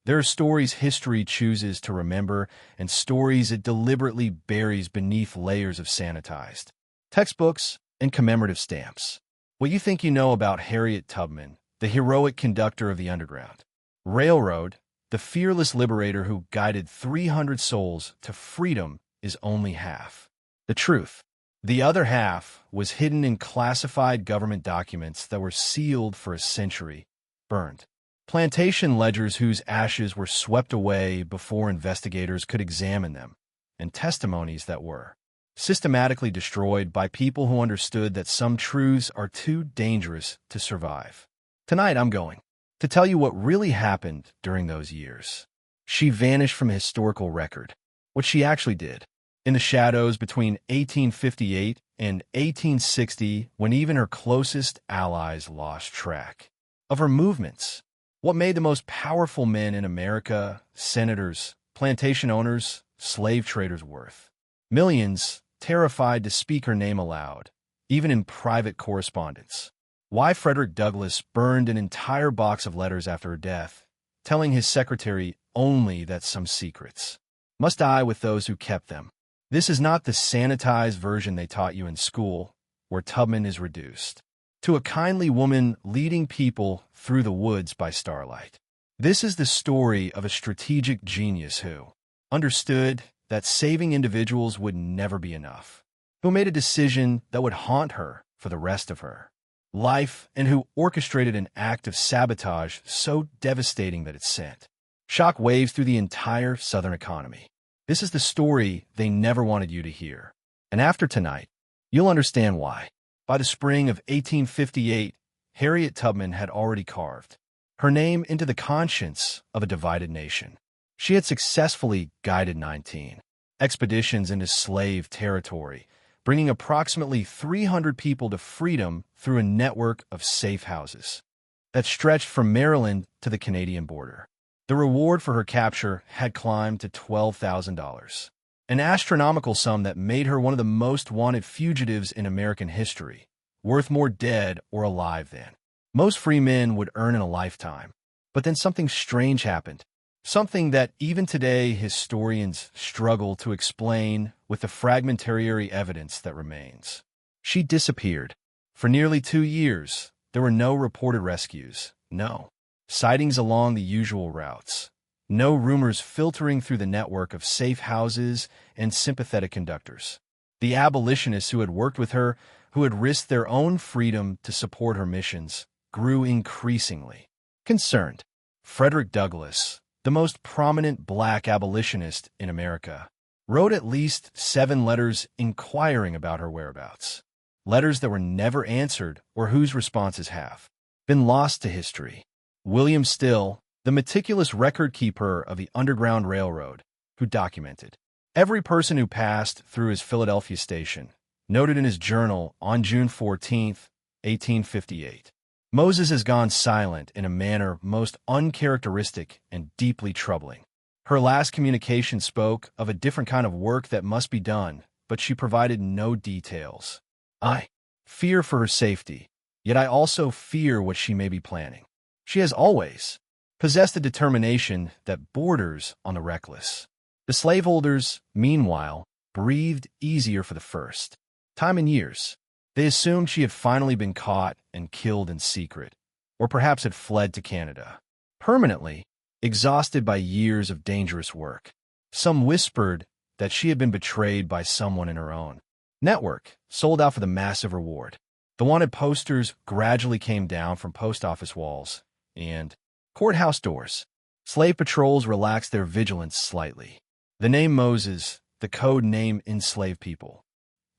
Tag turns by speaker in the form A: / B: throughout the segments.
A: There are stories history chooses to remember and stories it deliberately buries beneath layers of sanitized textbooks and commemorative stamps. What you think you know about Harriet Tubman, the heroic conductor of the Underground Railroad, the fearless liberator who guided 300 souls to freedom, is only half the truth. The other half was hidden in classified government documents that were sealed for a century, burned. Plantation ledgers whose ashes were swept away before investigators could examine them, and testimonies that were systematically destroyed by people who understood that some truths are too dangerous to survive. Tonight I'm going to tell you what really happened during those years. She vanished from historical record. What she actually did. In the shadows between 1858 and 1860, when even her closest allies lost track of her movements. What made the most powerful men in America, senators, plantation owners, slave traders worth millions, terrified to speak her name aloud, even in private correspondence. Why Frederick Douglass burned an entire box of letters after her death, telling his secretary only that some secrets must die with those who kept them. This is not the sanitized version they taught you in school, where Tubman is reduced to a kindly woman leading people through the woods by starlight. This is the story of a strategic genius who understood that saving individuals would never be enough, who made a decision that would haunt her for the rest of her life, and who orchestrated an act of sabotage so devastating that it sent shock waves through the entire Southern economy. This is the story they never wanted you to hear. And after tonight, you'll understand why. By the spring of 1858, Harriet Tubman had already carved her name into the conscience of a divided nation. She had successfully guided 19 expeditions into slave territory, bringing approximately 300 people to freedom through a network of safe houses that stretched from Maryland to the Canadian border. The reward for her capture had climbed to $12,000, an astronomical sum that made her one of the most wanted fugitives in American history, worth more dead or alive than most free men would earn in a lifetime. But then something strange happened, something that even today historians struggle to explain with the fragmentary evidence that remains. She disappeared. For nearly 2 years, there were no reported rescues, no sightings along the usual routes, no rumors filtering through the network of safe houses and sympathetic conductors. The abolitionists who had worked with her, who had risked their own freedom to support her missions, grew increasingly concerned. Frederick Douglass, the most prominent black abolitionist in America, wrote at least 7 letters inquiring about her whereabouts. Letters that were never answered or whose responses have been lost to history. William Still, the meticulous record-keeper of the Underground Railroad, who documented every person who passed through his Philadelphia station, noted in his journal on June 14, 1858, "Moses has gone silent in a manner most uncharacteristic and deeply troubling." Her last communication spoke of a different kind of work that must be done, but she provided no details. "I fear for her safety, yet I also fear what she may be planning." She has always possessed a determination that borders on the reckless. The slaveholders, meanwhile, breathed easier for the first time in years. They assumed she had finally been caught and killed in secret, or perhaps had fled to Canada, permanently exhausted by years of dangerous work. Some whispered that she had been betrayed by someone in her own network, sold out for the massive reward. The wanted posters gradually came down from post office walls and courthouse doors. Slave patrols relaxed their vigilance slightly. The name Moses, the code name enslaved people,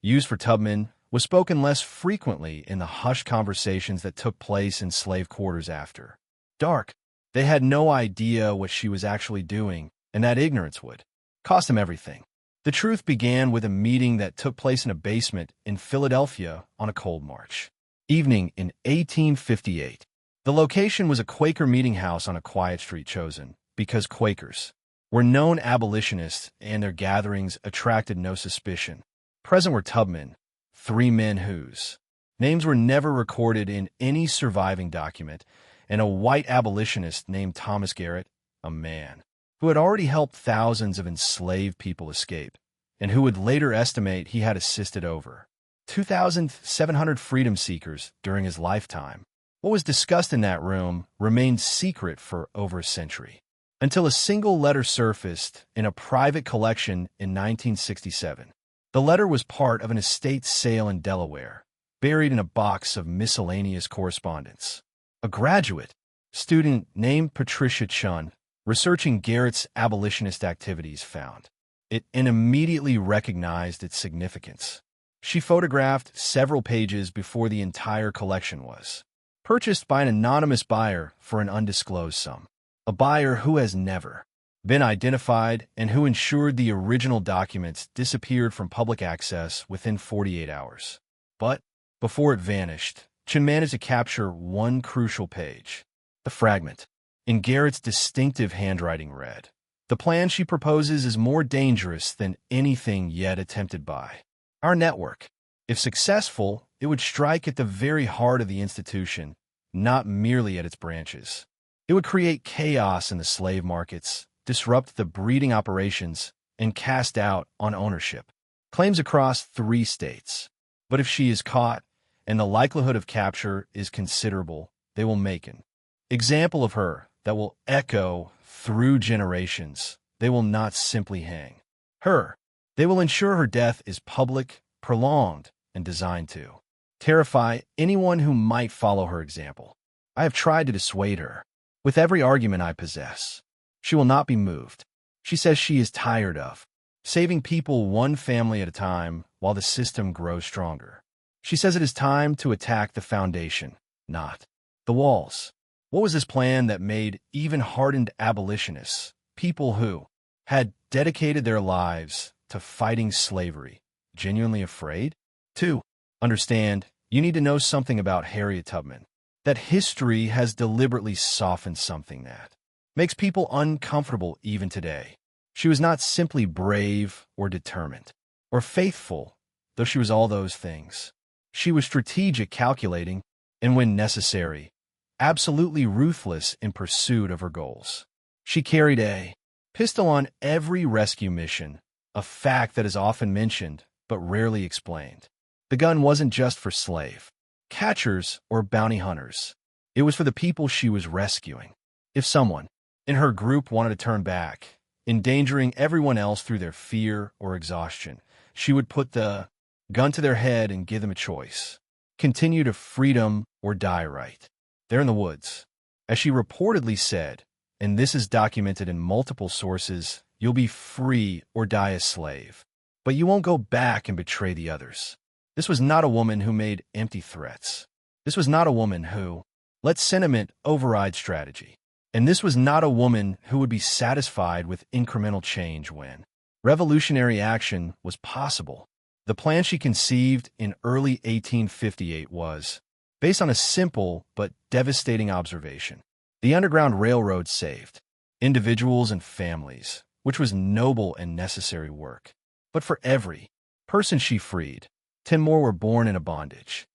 A: used for Tubman, was spoken less frequently in the hushed conversations that took place in slave quarters after dark. They had no idea what she was actually doing, and that ignorance would cost them everything. The truth began with a meeting that took place in a basement in Philadelphia on a cold March evening in 1858. The location was a Quaker meeting house on a quiet street chosen because Quakers were known abolitionists and their gatherings attracted no suspicion. Present were Tubman, 3 men whose names were never recorded in any surviving document, and a white abolitionist named Thomas Garrett, a man who had already helped thousands of enslaved people escape, and who would later estimate he had assisted over 2,700 freedom seekers during his lifetime. What was discussed in that room remained secret for over a century, until a single letter surfaced in a private collection in 1967. The letter was part of an estate sale in Delaware, buried in a box of miscellaneous correspondence. A graduate student named Patricia Chun, researching Garrett's abolitionist activities, found it and immediately recognized its significance. She photographed several pages before the entire collection was purchased by an anonymous buyer for an undisclosed sum, a buyer who has never been identified and who ensured the original documents disappeared from public access within 48 hours. But before it vanished, Chin managed to capture one crucial page. The fragment, in Garrett's distinctive handwriting, read, "The plan she proposes is more dangerous than anything yet attempted by our network. If successful, it would strike at the very heart of the institution, not merely at its branches. It would create chaos in the slave markets, disrupt the breeding operations, and cast doubt on ownership claims across 3 states. But if she is caught, and the likelihood of capture is considerable, they will make an example of her that will echo through generations. They will not simply hang her. They will ensure her death is public, prolonged, and designed to terrify anyone who might follow her example. I have tried to dissuade her with every argument I possess. She will not be moved. She says she is tired of saving people one family at a time while the system grows stronger. She says it is time to attack the foundation, not the walls." What was this plan that made even hardened abolitionists, people who had dedicated their lives to fighting slavery, genuinely afraid? 2. Understand, you need to know something about Harriet Tubman. That history has deliberately softened something that makes people uncomfortable even today. She was not simply brave or determined or faithful, though she was all those things. She was strategic, calculating, and when necessary, absolutely ruthless in pursuit of her goals. She carried a pistol on every rescue mission, a fact that is often mentioned but rarely explained. The gun wasn't just for slave catchers or bounty hunters. It was for the people she was rescuing. If someone in her group wanted to turn back, endangering everyone else through their fear or exhaustion, she would put the gun to their head and give them a choice: continue to freedom or die right there in the woods. As she reportedly said, and this is documented in multiple sources, "You'll be free or die a slave, but you won't go back and betray the others." This was not a woman who made empty threats. This was not a woman who let sentiment override strategy. And this was not a woman who would be satisfied with incremental change when revolutionary action was possible. The plan she conceived in early 1858 was based on a simple but devastating observation. The Underground Railroad saved individuals and families, which was noble and necessary work. But for every person she freed, 10 more were born into bondage.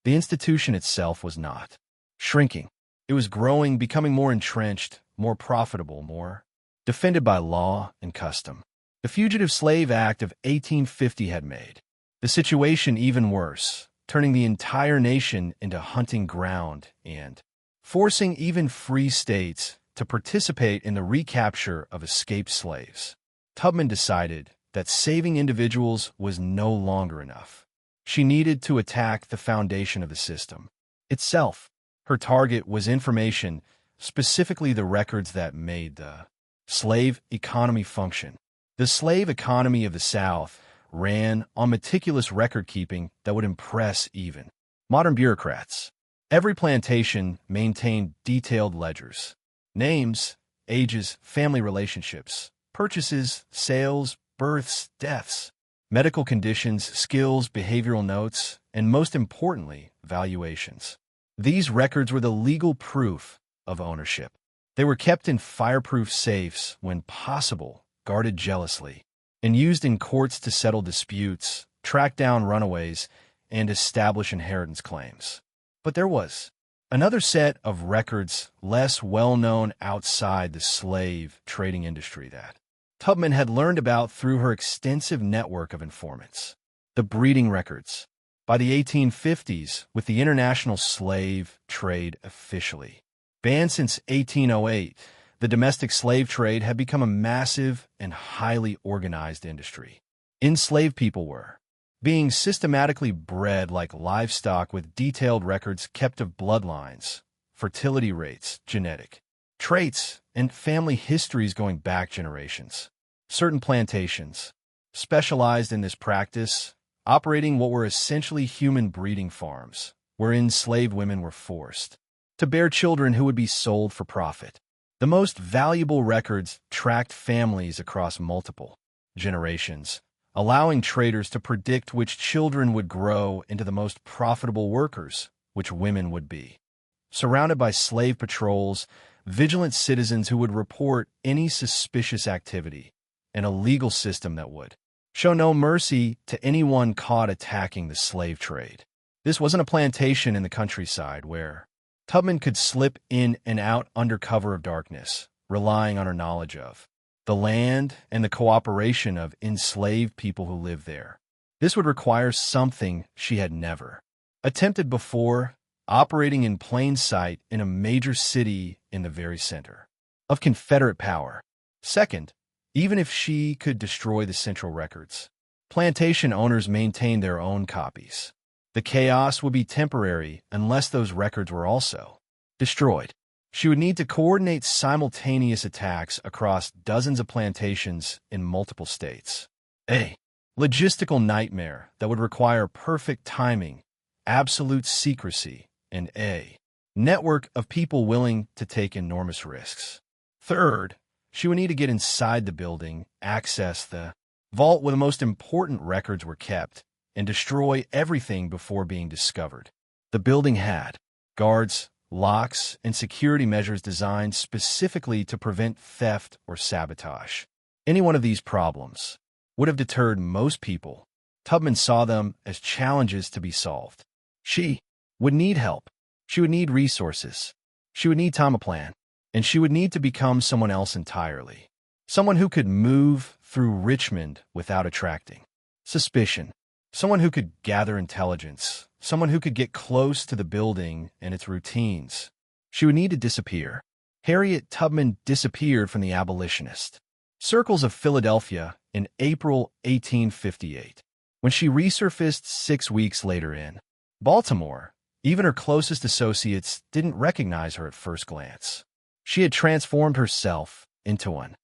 A: The institution itself was not shrinking. It was growing, becoming more entrenched, more profitable, more defended by law and custom. The Fugitive Slave Act of 1850 had made the situation even worse, turning the entire nation into hunting ground and forcing even free states to participate in the recapture of escaped slaves. Tubman decided that saving individuals was no longer enough. She needed to attack the foundation of the system itself. Her target was information, specifically the records that made the slave economy function. The slave economy of the South ran on meticulous record-keeping that would impress even modern bureaucrats. Every plantation maintained detailed ledgers: names, ages, family relationships, purchases, sales, births, deaths, medical conditions, skills, behavioral notes, and most importantly, valuations. These records were the legal proof of ownership. They were kept in fireproof safes when possible, guarded jealously, and used in courts to settle disputes, track down runaways, and establish inheritance claims. But there was Another set of records less well-known outside the slave trading industry that Tubman had learned about through her extensive network of informants. The breeding records. By the 1850s, with the international slave trade officially banned since 1808, the domestic slave trade had become a massive and highly organized industry. Enslaved people were being systematically bred like livestock with detailed records kept of bloodlines, fertility rates, genetic traits, and family histories going back generations. Certain plantations specialized in this practice, operating what were essentially human breeding farms, where enslaved women were forced to bear children who would be sold for profit. The most valuable records tracked families across multiple generations, allowing traders to predict which children would grow into the most profitable workers, which women would be. Surrounded by slave patrols, vigilant citizens who would report any suspicious activity, and a legal system that would show no mercy to anyone caught attacking the slave trade. This wasn't a plantation in the countryside where Tubman could slip in and out under cover of darkness, relying on her knowledge of the land and the cooperation of enslaved people who lived there. This would require something she had never attempted before, operating in plain sight in a major city in the very center of Confederate power. Second, even if she could destroy the central records, plantation owners maintained their own copies. The chaos would be temporary unless those records were also destroyed. She would need to coordinate simultaneous attacks across dozens of plantations in multiple states. A logistical nightmare that would require perfect timing, absolute secrecy, and a network of people willing to take enormous risks. Third, she would need to get inside the building, access the vault where the most important records were kept, and destroy everything before being discovered. The building had guards, locks, and security measures designed specifically to prevent theft or sabotage. Any one of these problems would have deterred most people. Tubman saw them as challenges to be solved. She would need help. She would need resources. She would need time to plan. And she would need to become someone else entirely. Someone who could move through Richmond without attracting suspicion. Someone who could gather intelligence. Someone who could get close to the building and its routines. She would need to disappear. Harriet Tubman disappeared from the abolitionist circles of Philadelphia in April 1858. When she resurfaced 6 weeks later in Baltimore, even her closest associates didn't recognize her at first glance. She had transformed herself into an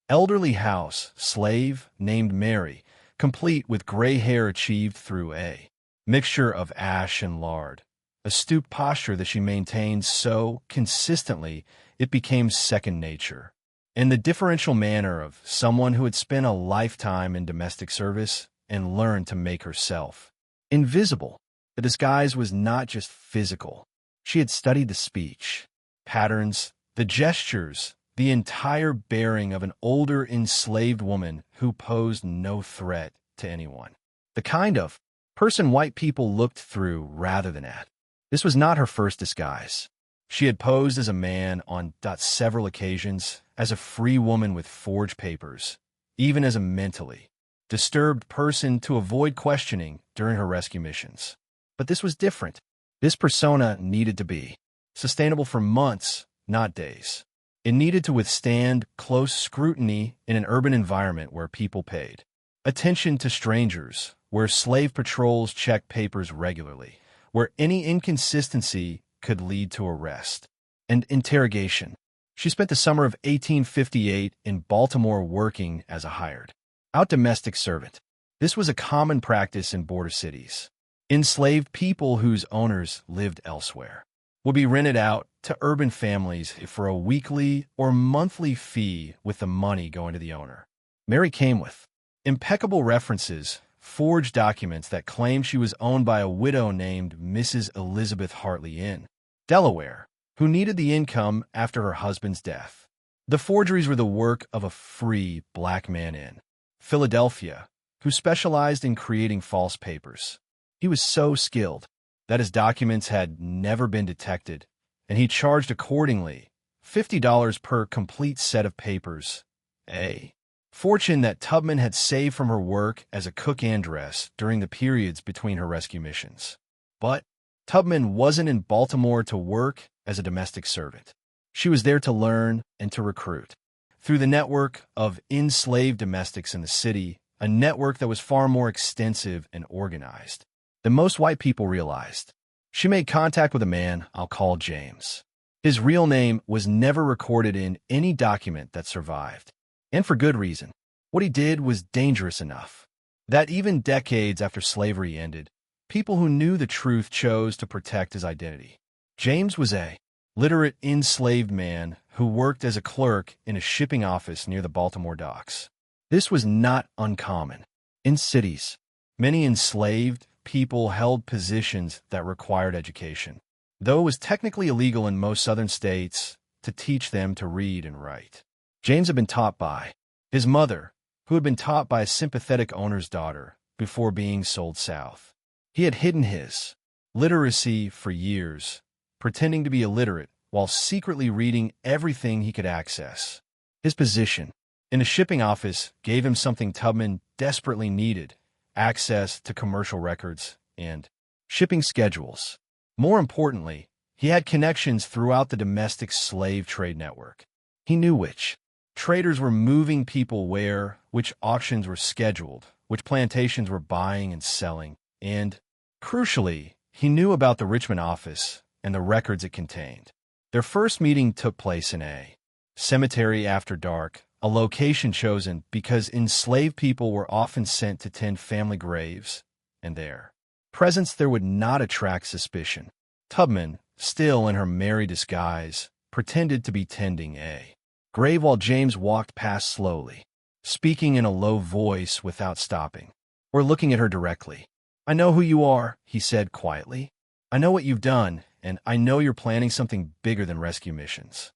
A: elderly house slave named Mary, complete with gray hair achieved through a mixture of ash and lard, a stooped posture that she maintained so consistently it became second nature, and the differential manner of someone who had spent a lifetime in domestic service and learned to make herself invisible. The disguise was not just physical. She had studied the speech, patterns, the gestures, the entire bearing of an older enslaved woman who posed no threat to anyone. The kind of person white people looked through rather than at. This was not her first disguise. She had posed as a man on several occasions, as a free woman with forged papers, even as a mentally disturbed person to avoid questioning during her rescue missions. But this was different. This persona needed to be sustainable for months, not days. It needed to withstand close scrutiny in an urban environment where people paid attention to strangers, where slave patrols checked papers regularly, where any inconsistency could lead to arrest and interrogation. She spent the summer of 1858 in Baltimore working as a hired-out domestic servant. This was a common practice in border cities. Enslaved people whose owners lived elsewhere would be rented out to urban families for a weekly or monthly fee, with the money going to the owner. Mary came with impeccable references, forged documents that claimed she was owned by a widow named Mrs. Elizabeth Hartley in Delaware, who needed the income after her husband's death. The forgeries were the work of a free black man in Philadelphia who specialized in creating false papers. He was so skilled that his documents had never been detected and he charged accordingly, $50 per complete set of papers, a fortune that Tubman had saved from her work as a cook-andress during the periods between her rescue missions. But Tubman wasn't in Baltimore to work as a domestic servant. She was there to learn and to recruit. Through the network of enslaved domestics in the city, a network that was far more extensive and organized than most white people realized, she made contact with a man I'll call James. His real name was never recorded in any document that survived. And for good reason. What he did was dangerous enough that even decades after slavery ended, people who knew the truth chose to protect his identity. James was a literate enslaved man who worked as a clerk in a shipping office near the Baltimore docks. This was not uncommon. In cities, many enslaved people held positions that required education, though it was technically illegal in most southern states to teach them to read and write. James had been taught by his mother, who had been taught by a sympathetic owner's daughter before being sold south. He had hidden his literacy for years, pretending to be illiterate while secretly reading everything he could access. His position in a shipping office gave him something Tubman desperately needed: access to commercial records and shipping schedules. More importantly, he had connections throughout the domestic slave trade network. He knew which traders were moving people where, which auctions were scheduled, which plantations were buying and selling, and, crucially, he knew about the Richmond office and the records it contained. Their first meeting took place in a cemetery after dark, a location chosen because enslaved people were often sent to tend family graves, and their presence there would not attract suspicion. Tubman, still in her merry disguise, pretended to be tending a grave while James walked past slowly, speaking in a low voice without stopping or looking at her directly. "I know who you are," he said quietly. "I know what you've done, and I know you're planning something bigger than rescue missions."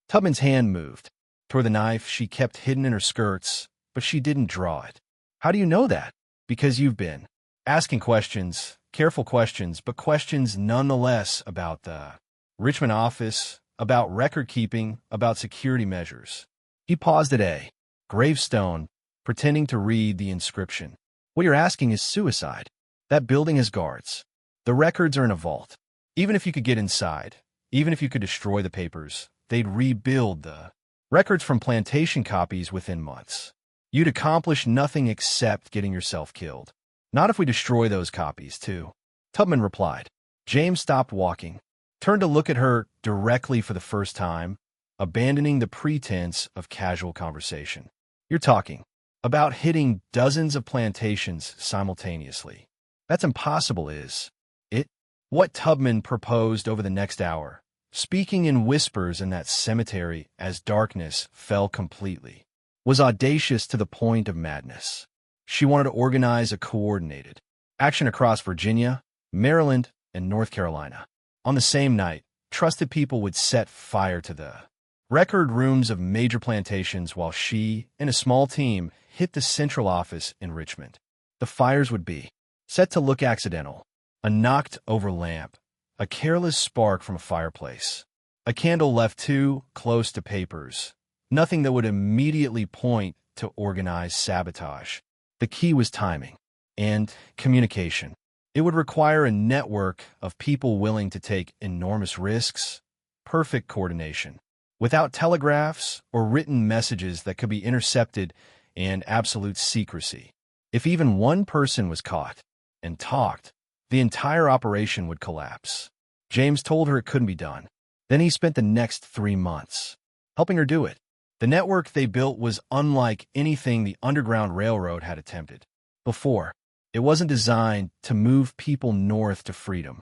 A: Tubman's hand moved toward the knife she kept hidden in her skirts, but she didn't draw it. "How do you know that?" "Because you've been asking questions, careful questions, but questions nonetheless about the Richmond office, about record-keeping, about security measures." He paused at a gravestone, pretending to read the inscription. "What you're asking is suicide. That building has guards. The records are in a vault. Even if you could get inside, even if you could destroy the papers, they'd rebuild the records from plantation copies within months. You'd accomplish nothing except getting yourself killed. Not if we destroy those copies, too." Tubman replied. James stopped walking, turned to look at her directly for the first time, abandoning the pretense of casual conversation. "You're talking about hitting dozens of plantations simultaneously. That's impossible, is it?" What Tubman proposed over the next hour, speaking in whispers in that cemetery as darkness fell completely, was audacious to the point of madness. She wanted to organize a coordinated action across Virginia, Maryland, and North Carolina. On the same night, trusted people would set fire to the record rooms of major plantations while she and a small team hit the central office in Richmond. The fires would be set to look accidental: a knocked-over lamp, a careless spark from a fireplace, a candle left too close to papers, nothing that would immediately point to organized sabotage. The key was timing and communication. It would require a network of people willing to take enormous risks, perfect coordination, without telegraphs or written messages that could be intercepted, and absolute secrecy. If even one person was caught and talked, the entire operation would collapse. James told her it couldn't be done. Then he spent the next 3 months helping her do it. The network they built was unlike anything the Underground Railroad had attempted before. It wasn't designed to move people north to freedom.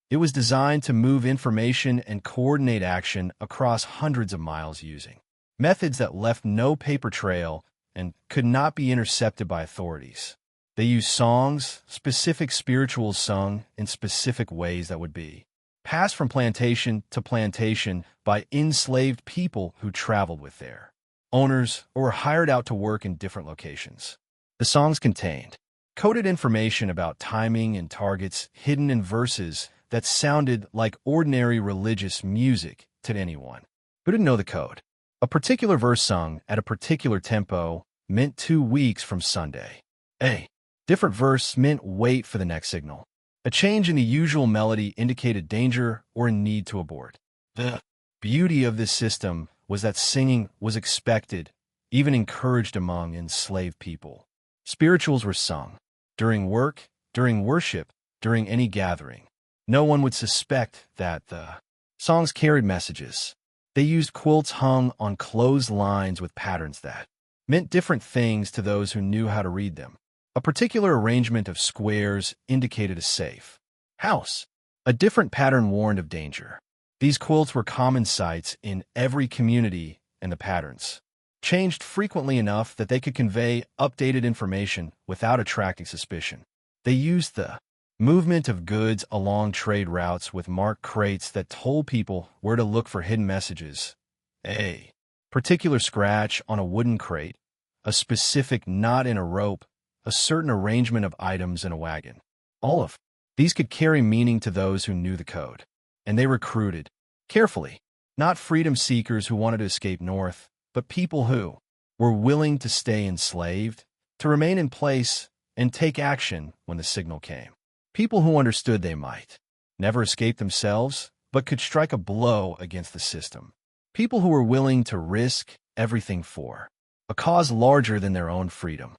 A: It was designed to move information and coordinate action across hundreds of miles using methods that left no paper trail and could not be intercepted by authorities. They used songs, specific spirituals sung in specific ways that would be passed from plantation to plantation by enslaved people who traveled with their owners or were hired out to work in different locations. The songs contained coded information about timing and targets hidden in verses that sounded like ordinary religious music to anyone who didn't know the code. A particular verse sung at a particular tempo meant 2 weeks from Sunday. A different verse meant wait for the next signal. A change in the usual melody indicated danger or a need to abort. The beauty of this system was that singing was expected, even encouraged among enslaved people. Spirituals were sung during work, during worship, during any gathering. No one would suspect that the songs carried messages. They used quilts hung on closed lines with patterns that meant different things to those who knew how to read them. A particular arrangement of squares indicated a safe house. A different pattern warned of danger. These quilts were common sights in every community, and the patterns changed frequently enough that they could convey updated information without attracting suspicion. They used the movement of goods along trade routes with marked crates that told people where to look for hidden messages. A particular scratch on a wooden crate, a specific knot in a rope, a certain arrangement of items in a wagon. All of these could carry meaning to those who knew the code, and they recruited carefully, not freedom seekers who wanted to escape north, but people who were willing to stay enslaved, to remain in place, and take action when the signal came. People who understood they might never escape themselves, but could strike a blow against the system. People who were willing to risk everything for a cause larger than their own freedom.